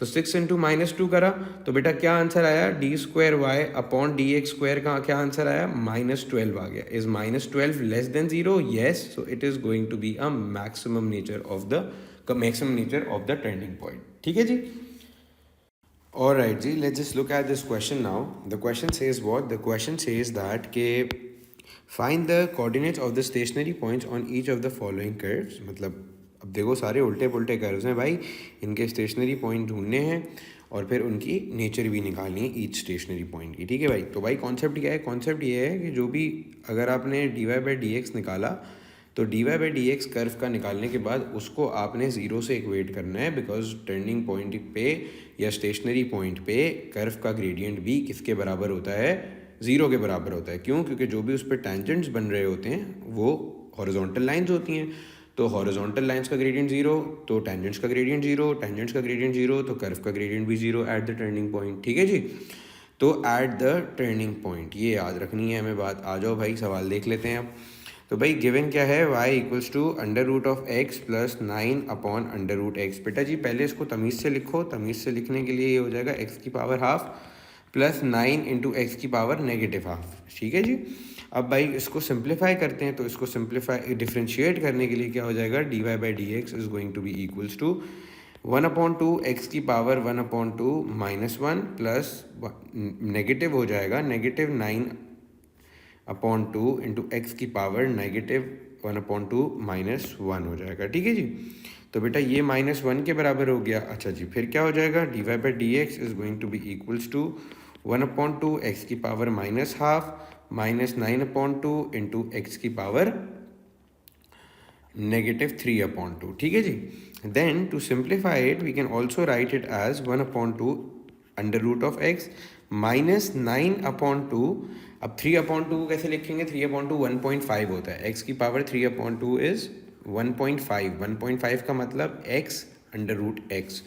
तो 6 इंटू -2 करा तो बेटा क्या आंसर आया, d square Y upon D x square का क्या आंसर आया -12 आ गया। Is -12 less than 0, yes, so it is going to be a maximum nature of the turning point, ठीक है जी। Alright ji, let's just look at this question now. The question says what? The question says that के find the coordinates of the stationary points on each of the following curves। मतलब अब देखो सारे उल्टे पुल्टे curves हैं भाई, इनके stationary point ढूंढने हैं और फिर उनकी नेचर भी निकालनी है ईच स्टेशनरी पॉइंट की, ठीक है भाई। तो भाई कॉन्सेप्ट क्या है, कॉन्सेप्ट ये है कि जो भी अगर आपने d Y by D x निकाला तो d Y by D x curve का निकालने के बाद उसको आपने ज़ीरो से इक्वेट करना है, बिकॉज टर्निंग पॉइंट पे या स्टेशनरी पॉइंट पे कर्व का ग्रेडियंट भी किसके बराबर होता है, ज़ीरो के बराबर होता है। क्यों? क्योंकि जो भी उस पर टेंजेंट्स बन रहे होते हैं वो हॉरिजॉन्टल लाइंस होती हैं, तो हॉरिजॉन्टल लाइंस का ग्रेडियंट जीरो तो टेंजेंट्स का ग्रेडियंट जीरो, टेंजेंट्स का ग्रेडियंट जीरो तो कर्व का ग्रेडियंट भी zero at the turning point. ठीक है जी, तो एट द टर्निंग पॉइंट ये याद रखनी है हमें बात। आ जाओ भाई सवाल देख लेते हैं अब। तो भाई गिवन क्या है, y equals to under root of x plus 9 upon under root x. बेटा जी पहले इसको तमीज़ से लिखो, तमीज़ से लिखने के लिए ये हो जाएगा एक्स की power half plus 9 into x की पावर नेगेटिव हाफ। ठीक है जी, अब भाई इसको सिंप्लीफाई करते हैं, तो इसको सिंप्लीफाई डिफ्रेंशिएट करने के लिए क्या हो जाएगा, d Y by D x is going to be equals to 1/2 x की पावर 1/2 -1 प्लस नेगेटिव हो जाएगा नेगेटिव 9/2 इंटू एक्स की पावर नेगेटिव 1/2 -1 हो जाएगा। ठीक है जी, तो बेटा ये -1 के बराबर हो गया। अच्छा जी, फिर क्या हो जाएगा, d Y by D x is going to be equals to 1/2 x की पावर -1/2 -9/2 इंटू एक्स की पावर -3/2। ठीक है जी, then to simplify it we can also write it as 1/2 under root of x -9/2। अब 3/2 को कैसे लिखेंगे, 3/2 1.5 होता है, एक्स की पावर 3/2 इज 1.5, 1.5 का मतलब x under root x.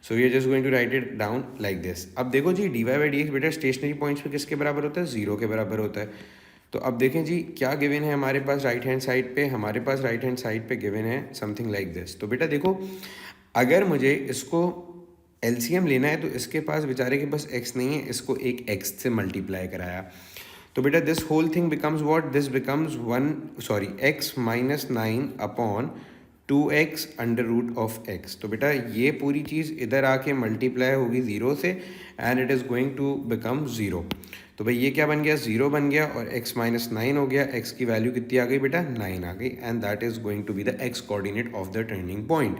So we are just going to write it down like this. अब देखो जी d Y by D x बेटा स्टेशनरी पॉइंट्स पे किसके बराबर होता है, ज़ीरो के बराबर होता है। तो अब देखें जी क्या गिवन है हमारे पास राइट हैंड साइड पे, हमारे पास राइट हैंड साइड पे गिवन है समथिंग लाइक दिस। तो बेटा देखो अगर मुझे इसको एलसीएम लेना है तो इसके पास बेचारे के पास x नहीं है, इसको एक x से मल्टीप्लाई कराया, तो बेटा this whole thing becomes what, this becomes x -9 upon 2x under root of x। तो बेटा ये पूरी चीज़ इधर आके मल्टीप्लाई होगी ज़ीरो से and it is going to become zero. तो भाई ये क्या बन गया, ज़ीरो बन गया और x -9 हो गया, x की वैल्यू कितनी आ गई बेटा, 9 आ गई and that is going to be the x coordinate of the turning point.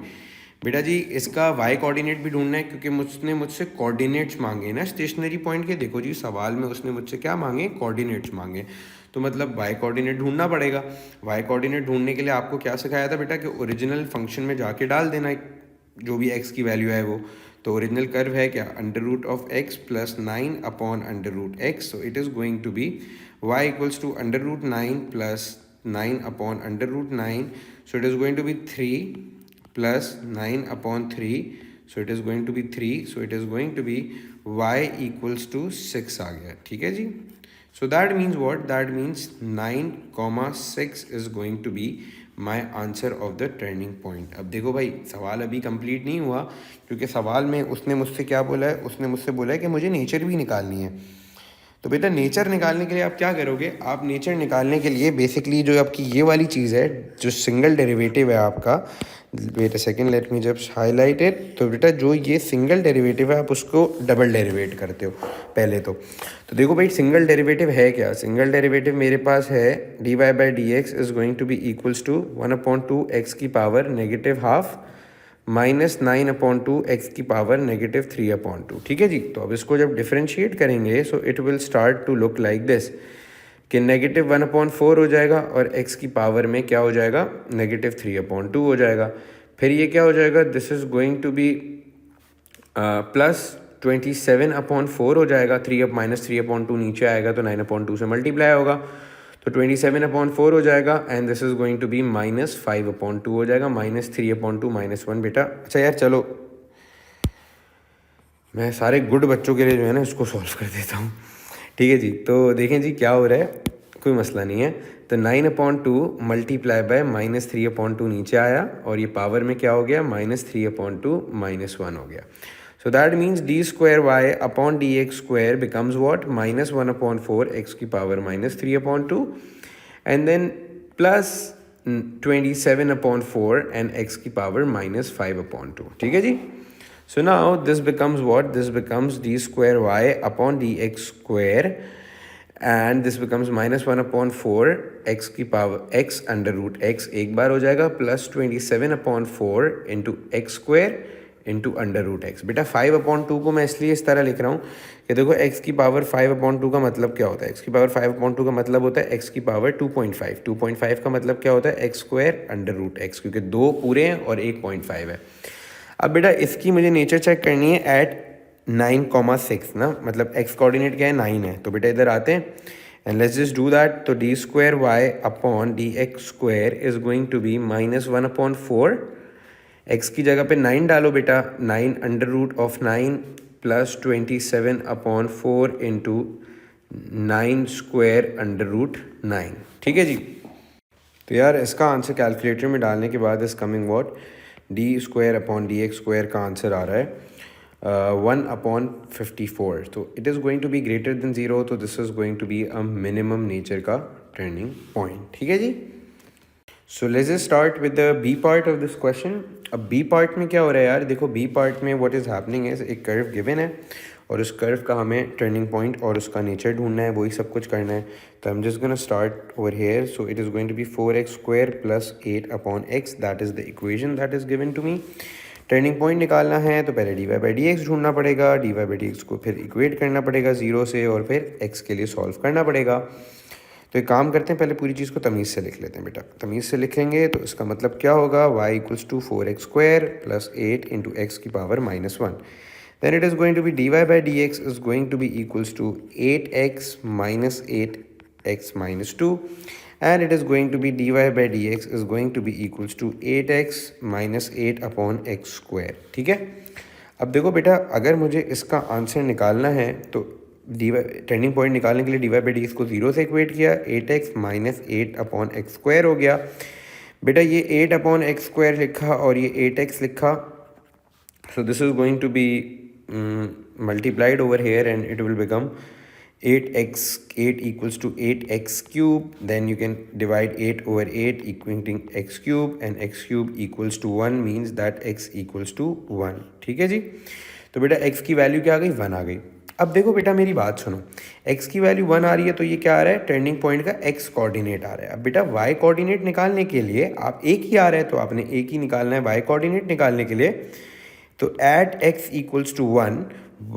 बेटा जी इसका y कोऑर्डिनेट भी ढूंढना है क्योंकि उसने मुझसे कोऑर्डिनेट्स मांगे ना स्टेशनरी पॉइंट के। देखो जी सवाल में उसने मुझसे क्या मांगे, कोऑर्डिनेट्स मांगे, तो मतलब y कोऑर्डिनेट ढूंढना पड़ेगा। y कोऑर्डिनेट ढूंढने के लिए आपको क्या सिखाया था बेटा कि ओरिजिनल फंक्शन में जाके डाल देना जो भी x की वैल्यू है वो। तो ओरिजिनल कर्व है क्या, under root of x plus 9 upon under root x. So it is going to be y equals to under root 9 plus 9 upon under root 9। सो इट इज़ गोइंग टू बी 3 plus 9/3, so it is going to be 3, so it is going to be y equals to 6 आ गया। ठीक है जी, so that means what, that means 9,6 is going to be my answer of the turning point। अब देखो भाई सवाल अभी complete नहीं हुआ क्योंकि सवाल में उसने मुझसे क्या बोला है, उसने मुझसे बोला है कि मुझे नेचर भी निकालनी है। तो बेटा नेचर निकालने के लिए आप क्या करोगे, आप नेचर निकालने के लिए बेसिकली जो आपकी ये वाली चीज़ है जो सिंगल डेरिवेटिव है आपका, wait a second let me just highlight it. तो बेटा जो ये सिंगल डेरिवेटिव है आप उसको डबल डेरिवेट करते हो पहले तो देखो भाई सिंगल डेरिवेटिव है क्या, सिंगल डेरिवेटिव मेरे पास है D Y by D x is going to be equals to 1/2 x की पावर -1/2 -9/2 एक्स की पावर -3/2। ठीक है जी, तो अब इसको जब डिफ्रेंशिएट करेंगे so it will start to look like this कि -1/4 हो जाएगा और x की पावर में क्या हो जाएगा, -3/2 हो जाएगा। फिर ये क्या हो जाएगा, this is going to be plus 27/4 हो जाएगा, -3/2 नीचे आएगा तो 9/2 से मल्टीप्लाई होगा तो 27/4 हो जाएगा and this is going to be -5/2 हो जाएगा, -3/2 -1। बेटा अच्छा यार चलो मैं सारे गुड बच्चों के लिए जो है ना इसको सॉल्व कर देता हूँ। ठीक है जी, तो देखें जी क्या हो रहा है, कोई मसला नहीं है। तो 9/2 मल्टीप्लाई बाय -3/2 नीचे आया और ये पावर में क्या हो गया, -3/2 -1 हो गया। So that means d² upon dx² becomes what, -1/4 x की power -3/2 and then plus 27/4 and x की पावर -5/2। ठीक है जी, so now this becomes what, this becomes d² upon dx² and this becomes -1/4 x की power x under root x एक बार हो जाएगा plus 27/4 into x² into under root x. बेटा 5/2 को मैं इसलिए इस तरह लिख रहा हूँ कि देखो x की पावर 5/2 का मतलब क्या होता है, x की पावर 5/2 का मतलब होता है x की पावर 2.5, 2.5 का मतलब क्या होता है x square under root x, क्योंकि 2 पूरे हैं और 1.5 है। अब बेटा इसकी मुझे नेचर चेक करनी है एट 9,6 ना, मतलब x कोऑर्डिनेट क्या है 9 है, तो बेटा इधर आते हैं and let's just do that. तो d square Y upon D x square is going to be -1/4। x की जगह पे 9 डालो बेटा, 9 under root of 9 plus 27/4 into 9 square under root 9। ठीक है जी। तो यार इसका आंसर कैलकुलेटर में डालने के बाद is coming what, d square upon D x square का आंसर आ रहा है 1/54। तो it is going to be greater than 0, तो this is going to be a minimum nature का टर्निंग पॉइंट। ठीक है जी। So let's just start with the B part of this question. अब बी पार्ट में क्या हो रहा है यार, देखो बी पार्ट में व्हाट इज़ हैपनिंग है, एक कर्व गिवन है और उस कर्व का हमें टर्निंग पॉइंट और उसका नेचर ढूंढना है, वही सब कुछ करना है। तो I am just gonna start over here. So it is going to be 4x square plus 8/x, that is the equation that is given to me. Turning point निकालना है तो पहले dy/dx ढूंढना पड़ेगा, dy/dx को फिर इक्वेट करना पड़ेगा 0 से और फिर x के लिए सॉल्व करना पड़ेगा। तो एक काम करते हैं, पहले पूरी चीज़ को तमीज़ से लिख लेते हैं बेटा। तमीज़ से लिखेंगे तो इसका मतलब क्या होगा, y = 4x square plus 8 into x की power -1। Then it is going to be dy/dx is going to be equals to 8x minus 8x minus 2, and it is going to be dy/dx is going to be equals to 8x minus 8/x square। ठीक है। अब देखो बेटा अगर मुझे इसका answer निकालना है तो टर्निंग पॉइंट निकालने के लिए dy/dx को 0 से इक्वेट किया, 8x minus 8/x square हो गया। बेटा ये 8/x square लिखा और ये 8x लिखा, so this is going to be multiplied over here and it will become 8 equals to 8x cube. Then you can divide 8 over 8 equating x cube, and x cube equals to 1 means that x equals to 1। ठीक है जी। तो बेटा x की value क्या आ गई, 1 आ गई। अब देखो बेटा मेरी बात सुनो, x की वैल्यू 1 आ रही है तो ये क्या आ रहा है, टर्निंग पॉइंट का x कोऑर्डिनेट आ रहा है। अब बेटा y कोऑर्डिनेट निकालने के लिए आप एक ही आ रहा है तो आपने एक ही निकालना है y कोऑर्डिनेट निकालने के लिए। तो at x equals to 1,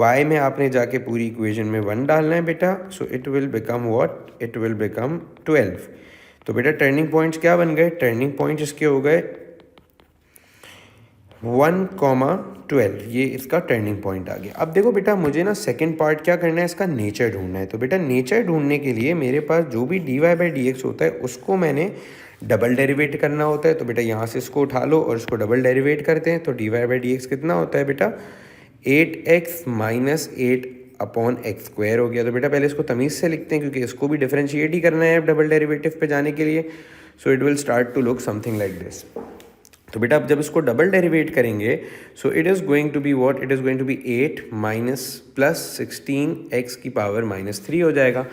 y में आपने जाके पूरी इक्वेशन में 1 डालना है बेटा। So it will become what, it will become 12। तो बेटा टर्निंग पॉइंट्स क्या बन गए, टर्निंग पॉइंट्स इसके हो गए 1,12, ये इसका टर्निंग पॉइंट आ गया। अब देखो बेटा मुझे ना सेकंड पार्ट क्या करना है, इसका नेचर ढूंढना है। तो बेटा नेचर ढूंढने के लिए मेरे पास जो भी dy/dx होता है उसको मैंने डबल डेरिवेट करना होता है। तो बेटा यहाँ से इसको उठा लो और इसको डबल डेरिवेट करते हैं। तो dy/dx कितना होता है बेटा, 8x minus 8/x स्क्वायर हो गया। तो बेटा पहले इसको तमीज़ से लिखते हैं क्योंकि इसको भी डिफरेंशिएट ही करना है डबल डेरिवेटिव पे जाने के लिए। So it will start to look something like this. तो बेटा अब जब इसको डबल डेरिवेट करेंगे so it is going to be what, it is going to be 8 minus plus 16x की पावर -3 हो जाएगा।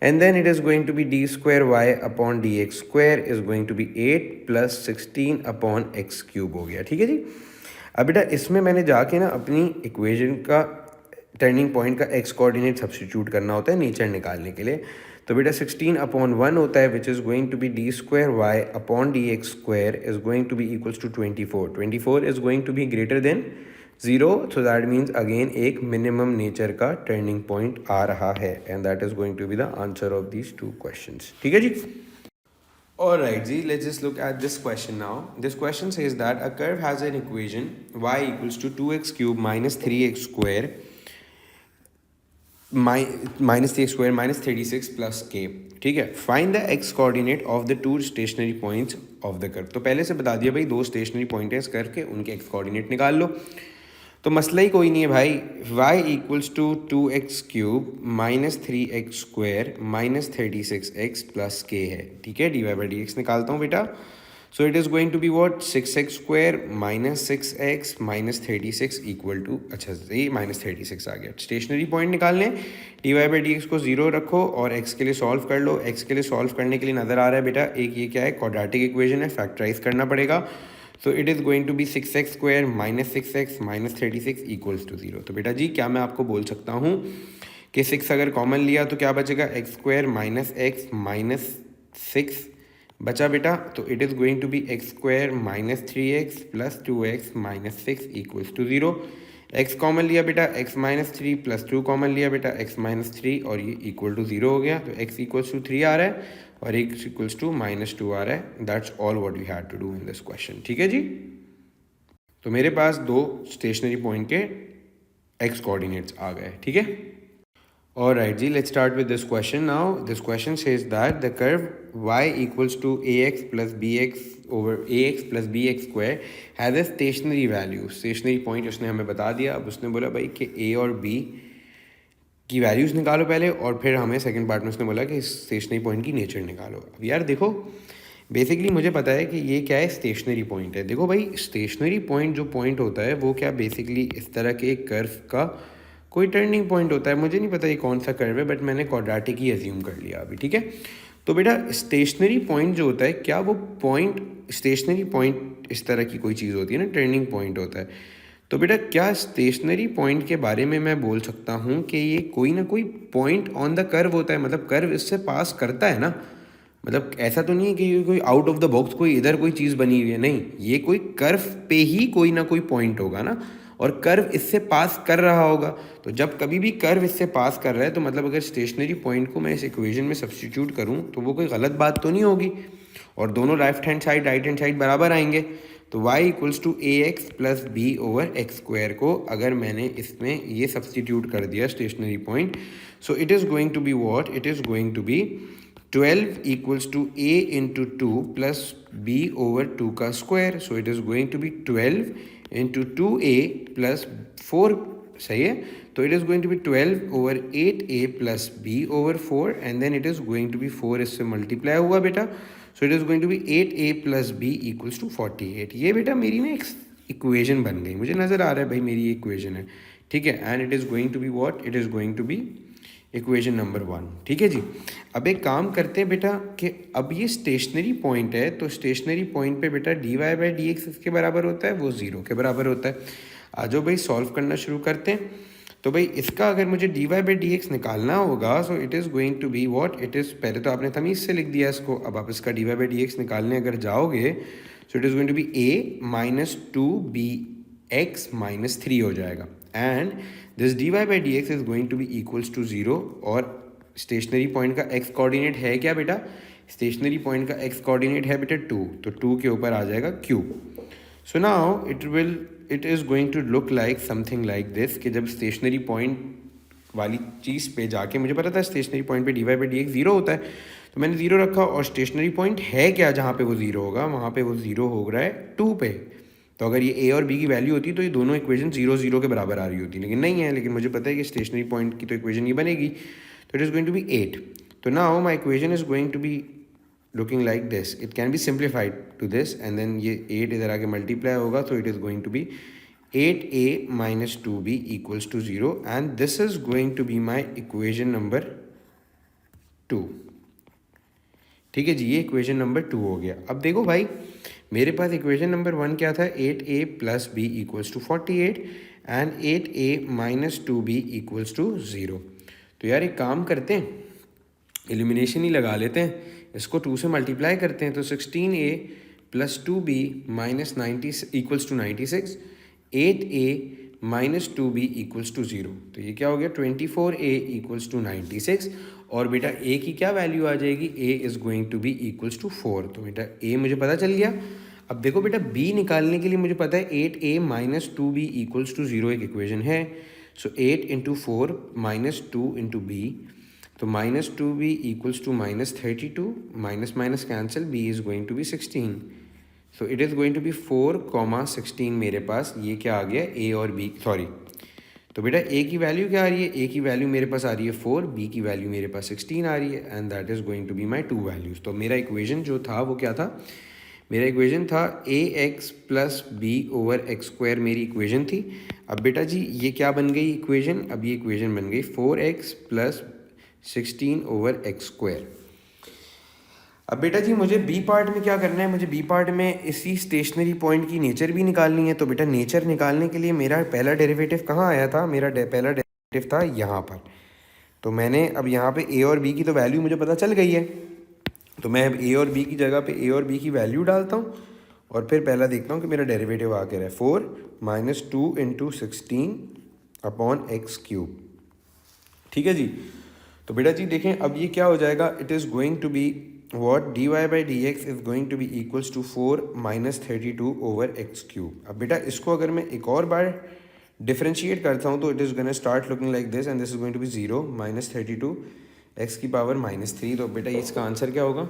And then it is going to be d square y upon dx square is going to be 8 plus 16/x cube हो गया। ठीक है जी। अब बेटा इसमें मैंने जाके ना अपनी इक्वेशन का टर्निंग पॉइंट का x कोऑर्डिनेट सब्स्टिट्यूट करना होता है नेचर निकालने के लिए। तो बेटा 16/1 होता है which is going to be d square y upon dx square is going to be equals to 24। 24 is going to be greater than 0, so that means again एक मिनिमम नेचर का टर्निंग पॉइंट आ रहा है and that is going to be the answer of these 2 questions. ठीक है जी। Alright ji, let's just look at this question now. This question says that a curve has an equation y equals to 2x cube minus 3x square minus 3x square minus 36 plus k। ठीक है। Find the x coordinate of the 2 stationary points of the curve. तो पहले से बता दिया भाई 2 stationary point है इस कर्व के, उनके x कोऑर्डिनेट निकाल लो। तो मसला ही कोई नहीं है भाई, y equals to 2x cube minus 3x square minus 36x plus k है। ठीक है। dy/dx निकालता हूँ बेटा। So it is going to be what, 6x square minus 6x minus 36 equal to, अच्छा ये माइनस 36 आ गया। स्टेशनरी पॉइंट निकालने, dy/dx को 0 रखो और x के लिए सॉल्व कर लो। x के लिए सॉल्व करने के लिए नज़र आ रहा है बेटा एक ये क्या है, क्वाड्रेटिक इक्वेशन है, फैक्टराइज करना पड़ेगा। So it is going to be 6x square minus 6x minus 36 equals to 0। तो बेटा जी क्या मैं आपको बोल सकता हूँ कि 6 अगर कॉमन लिया तो क्या बचेगा, x square minus x minus 6 बचा बेटा, तो it is going to be x square minus 3x plus 2x minus 6 equals to 0। x common लिया बेटा, x माइनस 3 प्लस 2 कॉमन लिया बेटा, x माइनस 3 और ये इक्वल टू 0 हो गया, तो x इक्वल्स टू 3 आ रहा है और x इक्वल्स टू माइनस 2 आ रहा है। That's all what we had to do in this question. ठीक है जी। तो मेरे पास दो स्टेशनरी पॉइंट के x कोऑर्डिनेट्स आ गए। ठीक है, alright ji, let's start with this question now. This question says that the curve y equals to ax plus bx over ax plus bx square has a stationary value. Stationary point उसने हमें बता दिया। अब उसने बोला भाई कि a और b की वैल्यूज़ निकालो पहले, और फिर हमें सेकंड पार्ट में उसने बोला कि स्टेशनरी पॉइंट की नेचर निकालो। अब यार देखो, बेसिकली मुझे पता है कि ये क्या है, स्टेशनरी पॉइंट है। देखो भाई, स्टेशनरी पॉइंट जो पॉइंट होता है वो क्या, बेसिकली इस तरह के एक कर्व का कोई टर्निंग पॉइंट होता है। मुझे नहीं पता ये कौन सा कर्व है, बट मैंने क्वाड्रेटिक ही अज्यूम कर लिया अभी। ठीक है, तो बेटा स्टेशनरी पॉइंट जो होता है, क्या वो पॉइंट, स्टेशनरी पॉइंट इस तरह की कोई चीज़ होती है ना, टर्निंग पॉइंट होता है। तो बेटा क्या स्टेशनरी पॉइंट के बारे में मैं बोल सकता हूँ कि ये कोई ना कोई पॉइंट ऑन द कर्व होता है, मतलब कर्व इससे पास करता है ना। मतलब ऐसा तो नहीं है कि ये कोई आउट ऑफ द बॉक्स कोई इधर कोई चीज़ बनी हुई है, नहीं, ये कोई कर्व पे ही कोई ना कोई पॉइंट होगा ना, और कर्व इससे पास कर रहा होगा। तो जब कभी भी कर्व इससे पास कर रहा है, तो मतलब अगर स्टेशनरी पॉइंट को मैं इस इक्वेशन में सब्स्टिट्यूट करूँ तो वो कोई गलत बात तो नहीं होगी, और दोनों left hand side right hand side बराबर आएंगे। तो y equals to a x plus b over x square को अगर मैंने इसमें ये सब्स्टिट्यूट कर दिया stationary point, so it is going to be what, it is going to be 12 equals to a into 2 plus b over 2 का स्क्वायर। So it is going to be 12 into 2a plus 4, सही है। तो it is going to be 12 over 8a plus b over 4 and then it is going to be 4 इससे multiply हुआ बेटा। So it is going to be 8a plus b equals to 48। ये बेटा मेरी ना एक इक्वेशन बन गई, मुझे नज़र आ रहा है भाई मेरी ये इक्वेशन है। ठीक है, and it is going to be what, it is going to be equation number 1। ठीक है जी। अब एक काम करते हैं बेटा कि अब ये स्टेशनरी पॉइंट है, तो स्टेशनरी पॉइंट पे बेटा d Y by D x इसके बराबर होता है, वो 0 के बराबर होता है। आ जाओ भाई सॉल्व करना शुरू करते हैं। तो भाई इसका अगर मुझे d Y by D x निकालना होगा, so it is going to be what, it is, पहले तो आपने तमीज़ से लिख दिया इसको, अब आप इसका d Y by D x निकालने अगर जाओगे, so it is going to be a minus 2b x minus 3 हो जाएगा, and this d Y by D x is going to be equals to 0। और स्टेशनरी पॉइंट का x coordinate है क्या बेटा, स्टेशनरी पॉइंट का एक्स कोऑर्डिनेट है बेटा 2, तो 2 के ऊपर आ जाएगा cube. So now it is going to look like something like this, कि जब स्टेशनरी पॉइंट वाली चीज़ पे जाके, मुझे पता था स्टेशनरी पॉइंट पे d Y by D x 0 होता है, तो मैंने 0 रखा, और स्टेशनरी पॉइंट है क्या जहाँ पे वो 0 होगा, वहाँ पे वो 0 हो रहा है 2 पे। तो अगर ये ए और बी की वैल्यू होती तो ये दोनों इक्वेशन 0 0 के बराबर आ रही होती, लेकिन नहीं है। लेकिन मुझे पता है कि स्टेशनरी पॉइंट की तो इक्वेशन ये बनेगी, तो it is going to be 8। तो now my equation is going to be looking like this, it can be simplified to this, and then ये 8 इधर आके मल्टीप्लाई होगा, तो it is going to be 8a minus 2b equals to 0, and this is going to be my equation number 2। ठीक है जी, ये equation number 2 हो गया। अब देखो भाई, मेरे पास इक्वेशन नंबर 1 क्या था, 8a plus b equals to 48 and 8a minus 2b equals to 0। तो यार एक काम करते हैं, एलिमिनेशन ही लगा लेते हैं, इसको 2 से मल्टीप्लाई करते हैं, तो 16a plus 2b minus 90 equals to 96, 8a minus 2b equals to 0। तो ये क्या हो गया, 24a इक्वल्स टू 96, और बेटा a की क्या वैल्यू आ जाएगी, a is going to be equals to 4। तो बेटा a मुझे पता चल गया। अब देखो बेटा b निकालने के लिए मुझे पता है 8a minus 2b equals to 0 एक इक्वेशन है। So 8 into 4 minus 2 into b, तो minus 2b equals to minus 32, minus minus cancel, b is going to be 16। So it is going to be 4,16 मेरे पास ये क्या आ गया, a और b, sorry. तो बेटा a की वैल्यू क्या आ रही है, a की वैल्यू मेरे पास आ रही है 4, b की वैल्यू मेरे पास 16 आ रही है, and that is going to be my 2 values. तो मेरा इक्वेशन जो था वो क्या था, मेरा इक्वेशन था ax plus b over x square, मेरी इक्वेशन थी। अब बेटा जी ये क्या बन गई इक्वेशन, अब ये इक्वेशन बन गई 4x plus 16 over x square. अब बेटा जी मुझे बी पार्ट में क्या करना है, मुझे बी पार्ट में इसी स्टेशनरी पॉइंट की नेचर भी निकालनी है। तो बेटा नेचर निकालने के लिए मेरा पहला डेरिवेटिव कहाँ आया था, मेरा पहला डेरिवेटिव था यहाँ पर। तो मैंने अब यहाँ पे ए और बी की तो वैल्यू मुझे पता चल गई है। तो मैं अब ए और बी की जगह पे ए और बी की वैल्यू डालता हूँ और फिर पहला देखता हूँ कि मेरा डेरिवेटिव आ क्या रहा है, 4 - 2 × 16 अपॉन एक्स क्यूब। ठीक है जी। तो बेटा जी देखें अब ये क्या हो जाएगा, it is going to be what, d Y by D x is going to be equals to 4 - 32 over x cube. अब बेटा इसको अगर मैं एक और बार डिफ्रेंशिएट करता हूँ तो it is gonna start looking like this and this is going to be 0 - 32 x की पावर -3। तो बेटा इसका आंसर क्या होगा,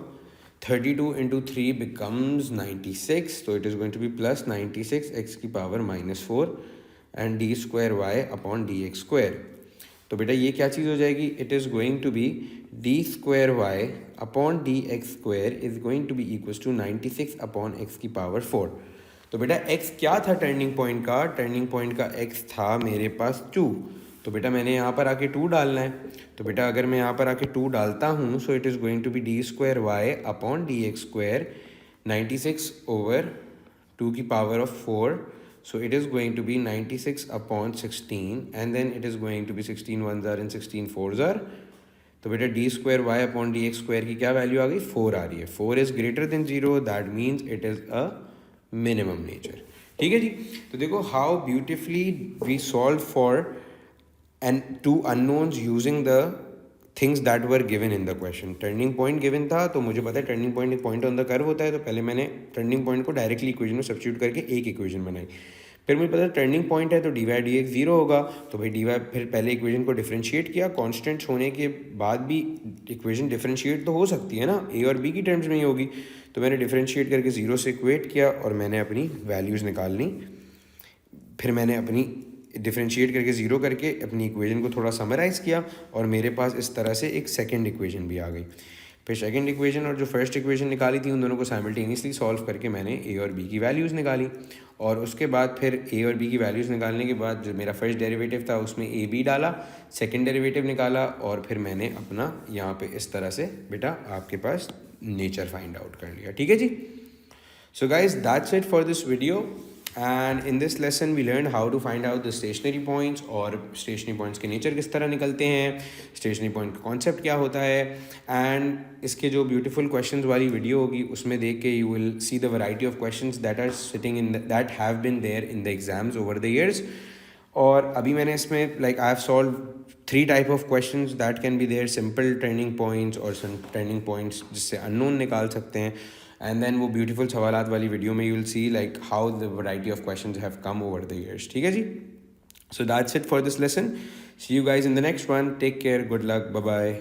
32 × 3 becomes 96, तो it is going to be plus 96 x की power -4 and d square Y upon D x square. तो बेटा ये क्या चीज़ हो जाएगी, it is going to be D square Y upon D x square is going to be equals to 96 upon x की power 4। तो बेटा x क्या था टर्निंग पॉइंट का, टर्निंग पॉइंट का x था मेरे पास 2। तो बेटा मैंने यहाँ पर आके 2 डालना है। तो बेटा अगर मैं यहाँ पर आके 2 डालता हूँ so it is going to be D square Y upon D x square 96 over 2 की power of 4। So it is going to be 96 upon 16 and then it is going to be 16 ones are and 16 fours are। तो बेटा d square Y upon D x square की क्या value आ गई, 4 आ रही है। 4 is greater than 0, that means it is a minimum nature. ठीक है जी। तो देखो how beautifully we solve for and 2 unknowns using the things that were given in the question. Turning point given था तो मुझे पता है टर्निंग पॉइंट एक पॉइंट ऑन द कर्व होता है, तो पहले मैंने टर्निंग पॉइंट को डायरेक्टली इक्वेशन में सब्स्टिट्यूट करके एक इक्वेशन बनाई। फिर मुझे पता टर्निंग पॉइंट है तो डी वाई डी एक्स 0 होगा, तो भाई डी वाई फिर पहले इक्वेशन को डिफरेंशिएट किया, कॉन्स्टेंट्स होने के बाद भी इक्वेशन डिफरेंशिएट तो हो सकती है ना, ए और बी की टर्म्स में ही होगी। तो मैंने डिफरेंशिएट करके 0 से इक्वेट किया और मैंने अपनी वैल्यूज़ निकाल ली। फिर मैंने अपनी डिफरेंशिएट करके 0 करके अपनी इक्वेशन को थोड़ा समराइज़ किया और मेरे पास इस तरह से एक सेकंड इक्वेशन भी आ गई। फिर सेकंड इक्वेशन और जो फर्स्ट इक्वेशन निकाली थी उन दोनों को साइमल्टेनियसली सॉल्व करके मैंने ए और बी की वैल्यूज़ निकाली। और उसके बाद फिर ए और बी की वैल्यूज़ निकालने के बाद जो मेरा फर्स्ट डेरिवेटिव था उसमें ए बी डाला, सेकंड डेरिवेटिव निकाला और फिर मैंने अपना यहाँ पे इस तरह से बेटा आपके पास नेचर फाइंड आउट कर लिया। ठीक है जी। So guys, that's it for this video, and in this lesson we learned how to find out the stationary points और stationary points के nature किस तरह निकलते हैं, stationary point का concept क्या होता है, and इसके जो beautiful questions वाली video होगी उसमें देख के you will see the variety of questions that are sitting in that have been there in the exams over the years। और अभी मैंने इसमें like I have solved 3 type of questions that can be there, simple turning points और turning points जिससे unknown निकाल सकते हैं। And then वो ब्यूटीफुल सवालात वाली वीडियो में you will see like how the variety of questions have come over the years. ठीक है जी। So that's it for this lesson. See you guys in the next one. Take care, good luck, bye bye.